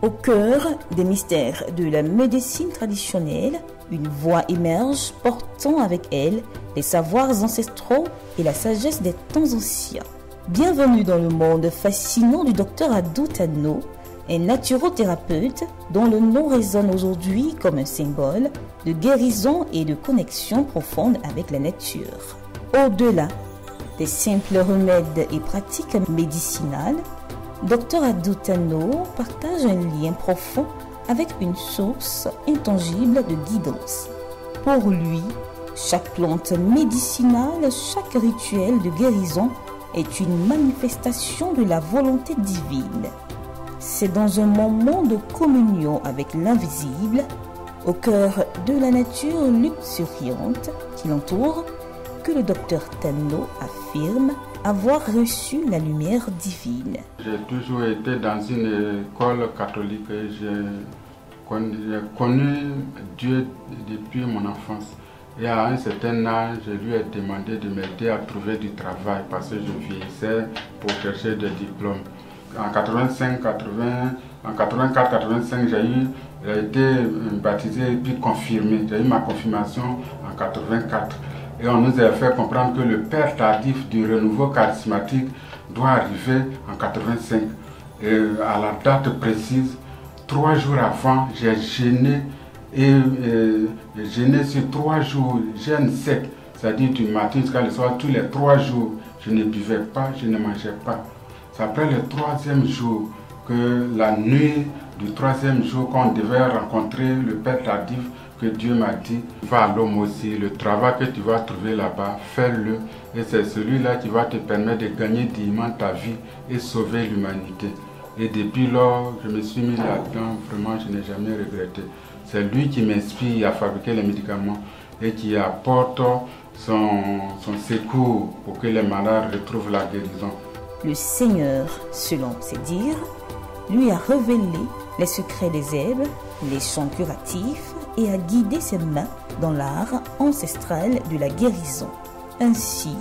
Au cœur des mystères de la médecine traditionnelle, une voix émerge portant avec elle les savoirs ancestraux et la sagesse des temps anciens. Bienvenue dans le monde fascinant du docteur Adou Tanno, un naturothérapeute dont le nom résonne aujourd'hui comme un symbole de guérison et de connexion profonde avec la nature. Au-delà des simples remèdes et pratiques médicinales, Dr Adou Tanno partage un lien profond avec une source intangible de guidance. Pour lui, chaque plante médicinale, chaque rituel de guérison est une manifestation de la volonté divine. C'est dans un moment de communion avec l'invisible, au cœur de la nature luxuriante qui l'entoure, que le docteur Tanno affirme avoir reçu la lumière divine. J'ai toujours été dans une école catholique et j'ai connu Dieu depuis mon enfance. Et à un certain âge, je lui ai demandé de m'aider à trouver du travail parce que je vieillissais pour chercher des diplômes. En 84-85, j'ai été baptisé et puis confirmé. J'ai eu ma confirmation en 84. Et on nous a fait comprendre que le père tardif du renouveau charismatique doit arriver en 85. Et à la date précise, 3 jours avant, j'ai jeûné. Et jeûné sur 3 jours, jeûne sec, c'est-à-dire du matin jusqu'à le soir, tous les 3 jours, je ne buvais pas, je ne mangeais pas. C'est après le 3e jour, que la nuit du 3e jour, qu'on devait rencontrer le père tardif, que Dieu m'a dit, va à l'homme aussi, le travail que tu vas trouver là-bas, fais-le. Et c'est celui-là qui va te permettre de gagner dignement ta vie et sauver l'humanité. Et depuis lors, je me suis mis là-dedans, vraiment, je n'ai jamais regretté. C'est lui qui m'inspire à fabriquer les médicaments et qui apporte son secours pour que les malades retrouvent la guérison. Le Seigneur, selon ses dires, lui a révélé les secrets des herbes, les chants curatifs et a guidé ses mains dans l'art ancestral de la guérison. Ainsi,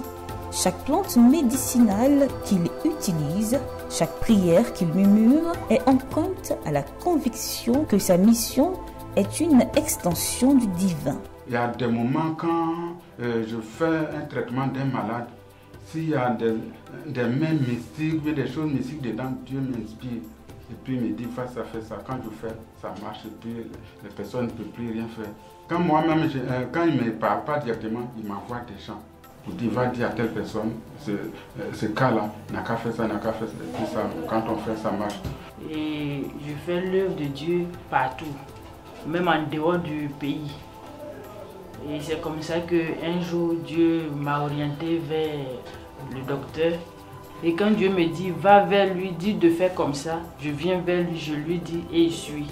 chaque plante médicinale qu'il utilise, chaque prière qu'il murmure est empreinte à la conviction que sa mission est une extension du divin. Il y a des moments quand je fais un traitement d'un malade, s'il y a des mains mystiques, des choses mystiques dedans, Dieu m'inspire. Et puis il me dit, fais ça, fais ça. Quand je fais, ça marche. Et puis les personnes ne peuvent plus rien faire. Quand moi-même, quand il ne me parle pas directement, il m'envoie des gens. Il dit, va dire à telle personne, ce cas-là, n'a qu'à faire ça, n'a qu'à faire ça. Et puis ça, quand on fait, ça marche. Et je fais l'œuvre de Dieu partout, même en dehors du pays. Et c'est comme ça qu'un jour, Dieu m'a orienté vers le docteur. Et quand Dieu me dit, va vers lui, dis de faire comme ça, je viens vers lui, je lui dis et il suit.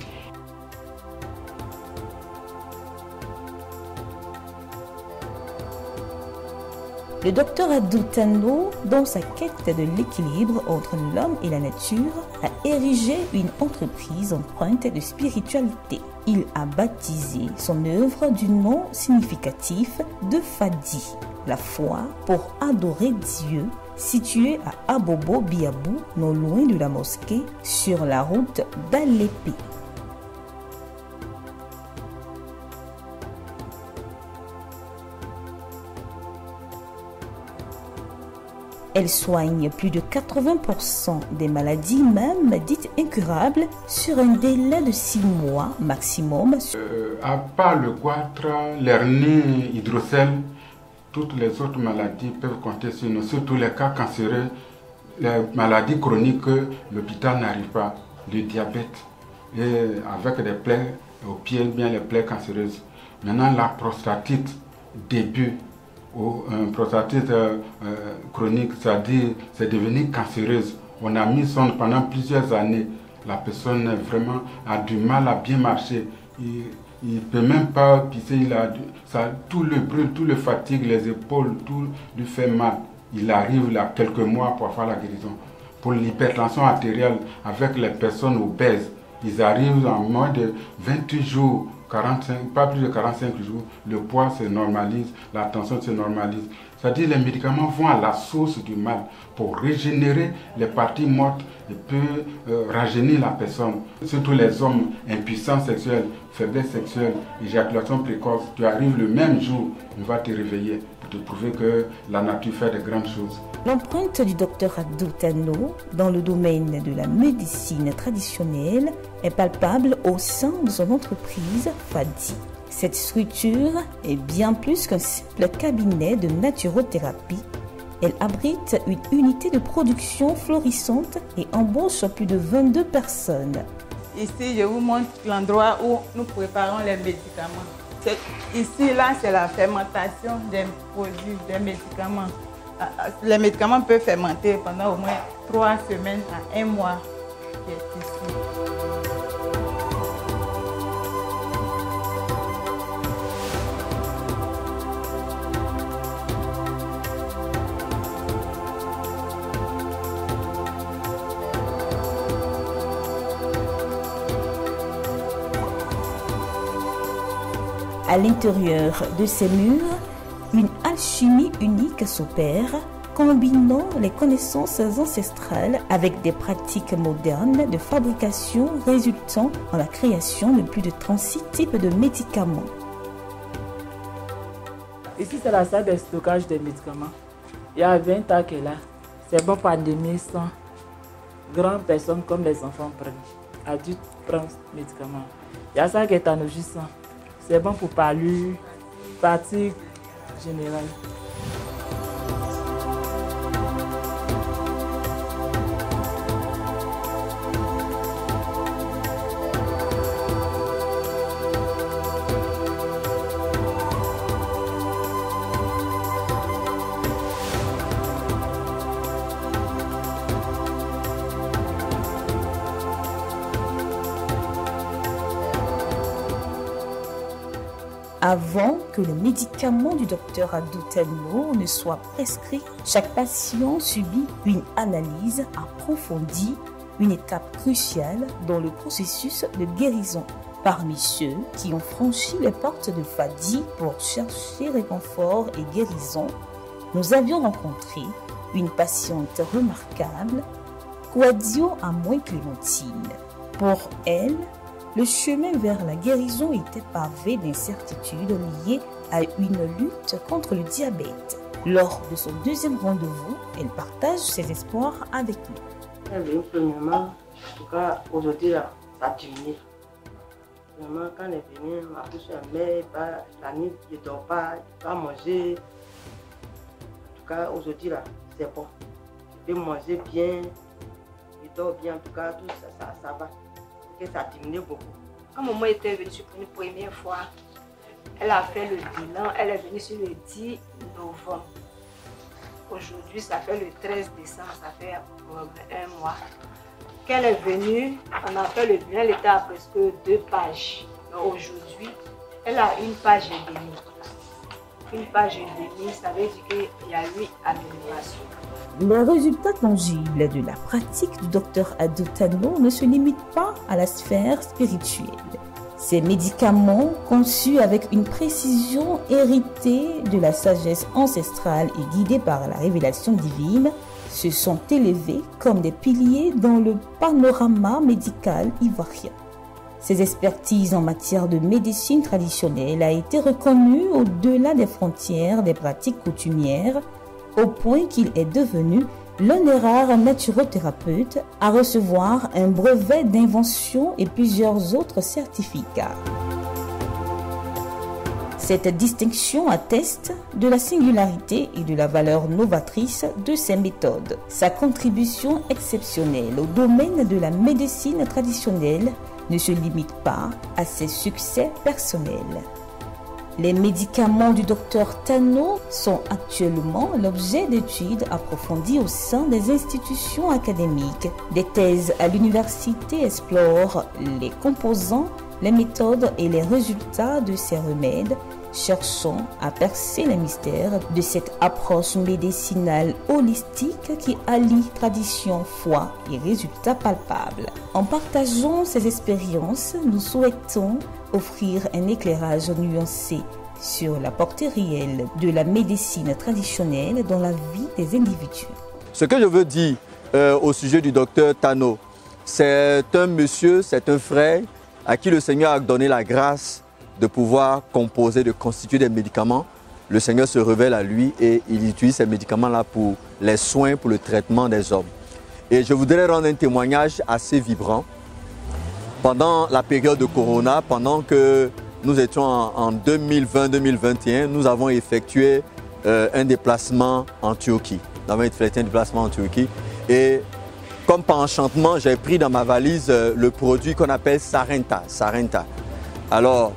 Le docteur Adou Tanno, dans sa quête de l'équilibre entre l'homme et la nature, a érigé une entreprise empreinte de spiritualité. Il a baptisé son œuvre du nom significatif de Fadi, la foi pour adorer Dieu, situé à Abobo Biabou, non loin de la mosquée, sur la route d'Alépé. Elle soigne plus de 80% des maladies, même dites incurables, sur un délai de 6 mois maximum. À part le goitre, l'hernie hydrocèle, toutes les autres maladies peuvent compter sur nous, surtout les cas cancéreux, les maladies chroniques que l'hôpital n'arrive pas, le diabète, et avec des plaies au pied, bien les plaies cancéreuses. Maintenant, la prostatite, début, ou prostatite chronique, c'est-à-dire c'est devenu cancéreuse. On a mis son pendant plusieurs années. La personne vraiment a du mal à bien marcher. Il ne peut même pas pisser, tout le brûle, tout le fatigue, les épaules, tout lui fait mal. Il arrive là quelques mois pour faire la guérison. Pour l'hypertension artérielle, avec les personnes obèses, ils arrivent en moins de 28 jours pas plus de 45 jours, le poids se normalise, la tension se normalise. C'est-à-dire les médicaments vont à la source du mal pour régénérer les parties mortes et peut rajeunir la personne. Surtout les hommes impuissants sexuels, faiblesse sexuelle, éjaculation précoce. Tu arrives le même jour, on va te réveiller pour te prouver que la nature fait de grandes choses. L'empreinte du docteur Abdou Tano dans le domaine de la médecine traditionnelle est palpable au sein de son entreprise Fadi. Cette structure est bien plus qu'un simple cabinet de naturothérapie. Elle abrite une unité de production florissante et embauche plus de 22 personnes. Ici, je vous montre l'endroit où nous préparons les médicaments. Ici, là, c'est la fermentation des produits, des médicaments. Les médicaments peuvent fermenter pendant au moins 3 semaines à 1 mois. Qui est ici. À l'intérieur de ces murs, une alchimie unique s'opère, combinant les connaissances ancestrales avec des pratiques modernes de fabrication résultant en la création de plus de 36 types de médicaments. Ici, c'est la salle de stockage des médicaments. Il y a 20 ans qu'elle est là. C'est bon pour anémie sans. Grandes personnes comme les enfants prennent. Adultes prennent ce médicament. Il y a ça qui est enrichissant. C'est bon pour parler, fatigue générale. Avant que le médicament du docteur Abdou Tano ne soit prescrit, chaque patient subit une analyse approfondie, une étape cruciale dans le processus de guérison. Parmi ceux qui ont franchi les portes de Fadi pour chercher réconfort et guérison, nous avions rencontré une patiente remarquable, Kouadio Amoué Clémentine. Pour elle, le chemin vers la guérison était pavé d'incertitudes liées à une lutte contre le diabète. Lors de son deuxième rendez-vous, elle partage ses espoirs avec nous. Elle est venue premièrement, en tout cas aujourd'hui, ça a diminué. Premièrement, quand elle est venue, ma bouche est mère, la nuit, je ne dors pas, je ne peux pas manger. En tout cas, aujourd'hui, c'est bon. Je peux manger bien, je dors bien, en tout cas, tout ça va. Et ça a diminué beaucoup. Quand maman était venue pour une première fois, elle a fait le bilan, elle est venue sur le 10 novembre. Aujourd'hui, ça fait le 13 décembre, ça fait 1 mois. Quand elle est venue, on a fait le bilan, elle était à presque 2 pages. Mais aujourd'hui, elle a 1 page et demie. 1 page et demie, ça veut dire qu'il y a 8 améliorations. Les résultats tangibles de la pratique du docteur Abdou Tano ne se limitent pas à la sphère spirituelle. Ces médicaments, conçus avec une précision héritée de la sagesse ancestrale et guidés par la révélation divine, se sont élevés comme des piliers dans le panorama médical ivoirien. Ses expertises en matière de médecine traditionnelle a été reconnue au-delà des frontières des pratiques coutumières, au point qu'il est devenu l'un des rares naturothérapeutes à recevoir un brevet d'invention et plusieurs autres certificats. Cette distinction atteste de la singularité et de la valeur novatrice de ses méthodes. Sa contribution exceptionnelle au domaine de la médecine traditionnelle ne se limite pas à ses succès personnels. Les médicaments du docteur Tano sont actuellement l'objet d'études approfondies au sein des institutions académiques. Des thèses à l'université explorent les composants, les méthodes et les résultats de ces remèdes cherchons à percer les mystères de cette approche médicinale holistique qui allie tradition, foi et résultats palpables. En partageant ces expériences, nous souhaitons offrir un éclairage nuancé sur la portée réelle de la médecine traditionnelle dans la vie des individus. Ce que je veux dire au sujet du docteur Tano, c'est un monsieur, c'est un frère à qui le Seigneur a donné la grâce de pouvoir composer, de constituer des médicaments. Le Seigneur se révèle à lui et il utilise ces médicaments-là pour les soins, pour le traitement des hommes. Et je voudrais rendre un témoignage assez vibrant. Pendant la période de Corona, pendant que nous étions en 2020-2021, nous avons effectué un déplacement en Turquie. Nous avons effectué un déplacement en Turquie et comme par enchantement, j'ai pris dans ma valise le produit qu'on appelle Sarenta. Alors,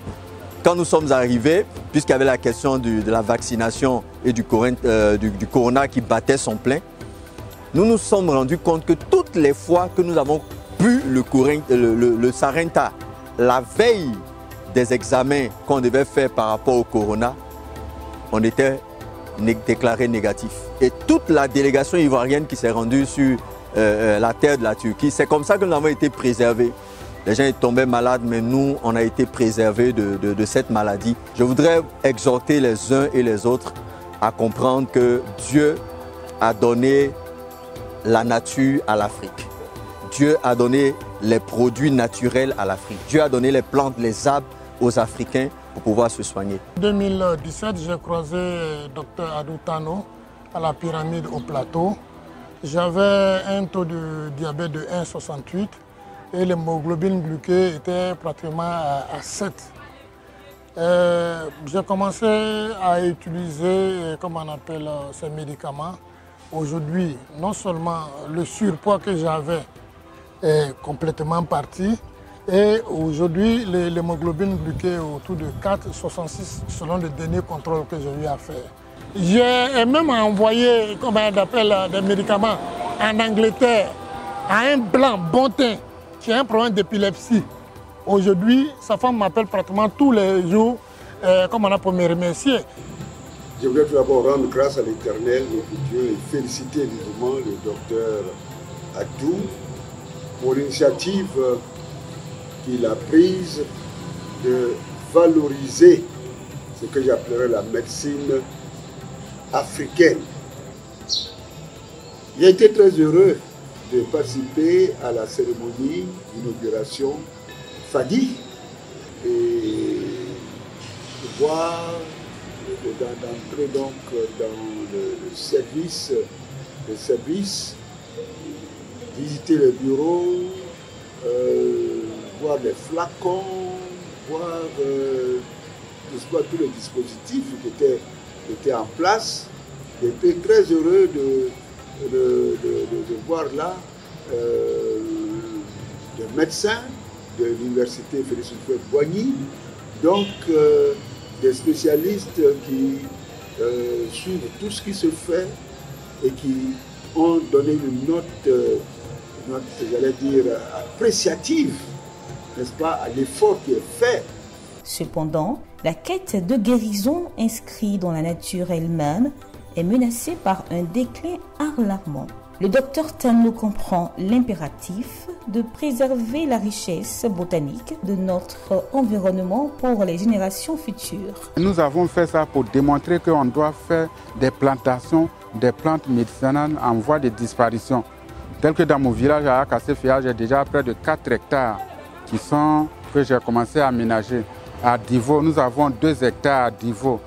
quand nous sommes arrivés, puisqu'il y avait la question de la vaccination et du corona qui battait son plein, nous nous sommes rendus compte que toutes les fois que nous avons bu le Sarenta, la veille des examens qu'on devait faire par rapport au corona, on était déclaré négatif. Et toute la délégation ivoirienne qui s'est rendue sur la terre de la Turquie, c'est comme ça que nous avons été préservés. Les gens tombaient malades, mais nous, on a été préservés de cette maladie. Je voudrais exhorter les uns et les autres à comprendre que Dieu a donné la nature à l'Afrique. Dieu a donné les produits naturels à l'Afrique. Dieu a donné les plantes, les arbres aux Africains pour pouvoir se soigner. En 2017, j'ai croisé Dr Adou Tano à la pyramide au plateau. J'avais un taux de diabète de 1,68 et l'hémoglobine gluquée était pratiquement à 7. J'ai commencé à utiliser, comme on appelle, ces médicaments. Aujourd'hui, non seulement le surpoids que j'avais est complètement parti, et aujourd'hui, l'hémoglobine gluquée est autour de 4,66 selon le dernier contrôle que j'ai eu à faire. J'ai même envoyé, comme on appelle, des médicaments en Angleterre à un blanc bon teint qui a un problème d'épilepsie. Aujourd'hui, sa femme m'appelle pratiquement tous les jours, comme on a pour me remercier. Je voudrais tout d'abord rendre grâce à l'Éternel, notre Dieu, et féliciter vivement le docteur Adou pour l'initiative qu'il a prise de valoriser ce que j'appellerais la médecine africaine. J'ai été très heureux de participer à la cérémonie d'inauguration Fadi et de voir, d'entrer donc dans le service, visiter le bureau, voir les flacons, voir tous les dispositifs qui étaient en place. J'étais très heureux de voir là des médecins de l'université Félix Houphouët-Boigny, donc des spécialistes qui suivent tout ce qui se fait et qui ont donné une note, j'allais dire, appréciative, n'est-ce pas, à l'effort qui est fait. Cependant, la quête de guérison inscrite dans la nature elle-même est menacée par un déclin alarmant. Le docteur Tano comprend l'impératif de préserver la richesse botanique de notre environnement pour les générations futures. Nous avons fait ça pour démontrer qu'on doit faire des plantations, des plantes médicinales en voie de disparition. Tel que dans mon village à Akasefia, j'ai déjà près de 4 hectares que j'ai commencé à aménager. À Divo, nous avons 2 hectares à Divo.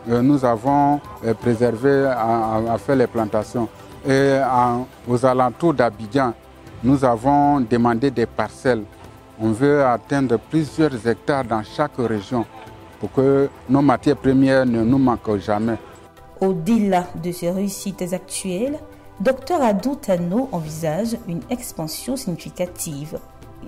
Nous avons préservé à faire les plantations. Et aux alentours d'Abidjan, nous avons demandé des parcelles. On veut atteindre plusieurs hectares dans chaque région pour que nos matières premières ne nous manquent jamais. Au-delà de ces réussites actuelles, Dr Adou Tano envisage une expansion significative.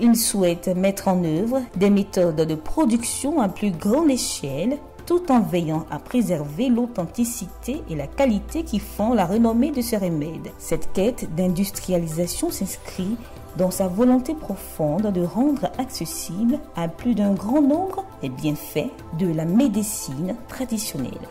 Il souhaite mettre en œuvre des méthodes de production à plus grande échelle, tout en veillant à préserver l'authenticité et la qualité qui font la renommée de ce remède. Cette quête d'industrialisation s'inscrit dans sa volonté profonde de rendre accessible à plus d'un grand nombre les bienfaits de la médecine traditionnelle.